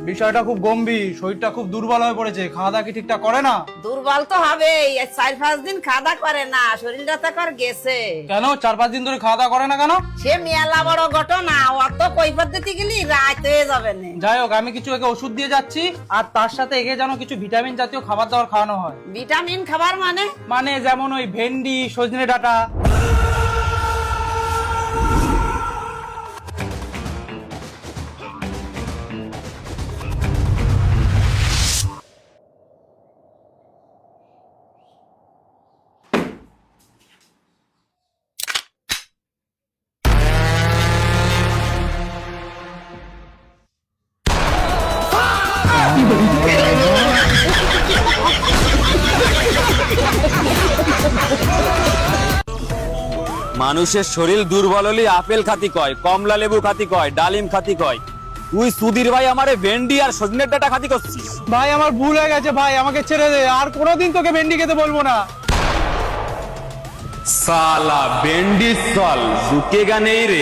বিষয়টা খুব গম্ভীর, শরীরটা খুব দুর্বল হয়ে পড়েছে। খাওয়া দাওয়া কি ঠিকঠাক করে না? দুর্বল তো হবেই, 4-5 দিন খাওয়া দাওয়া করে না, শরীরটা তো কর গেছে। কেন 4-5 দিন ধরে খাওয়া দাওয়া করে না কেন? সে মেলা বড় ঘটনা, অত কৈফত দিতে গেলি রাত হয়ে যাবে না। যাই হোক, আমি কিছু একে ওষুধ দিয়ে যাচ্ছি, আর তার সাথে একে যেন কিছু ভিটামিন জাতীয় খাবার দাবার খাওয়ানো হয়। ভিটামিন খাবার মানে যেমন ওই ভেন্ডি, সজনে ডাঁটা। মানুষের শরীর দুর্বল হলে আপেল খাতি কয়, কমলা লেবু খাতি কয়, ডালিম খাতি কয়। তুই সুধীর ভাই আমারে ভেন্ডি আর সজনের ডাঁটা খাতি করছিস। ভাই আমার ভুল হয়ে গেছে ভাই, আমাকে ছেড়ে দে, আর কোনোদিন তোকে ভেন্ডি খেতে বলবো না। সালা ভেন্ডি সল ঢুকে গানেই রে।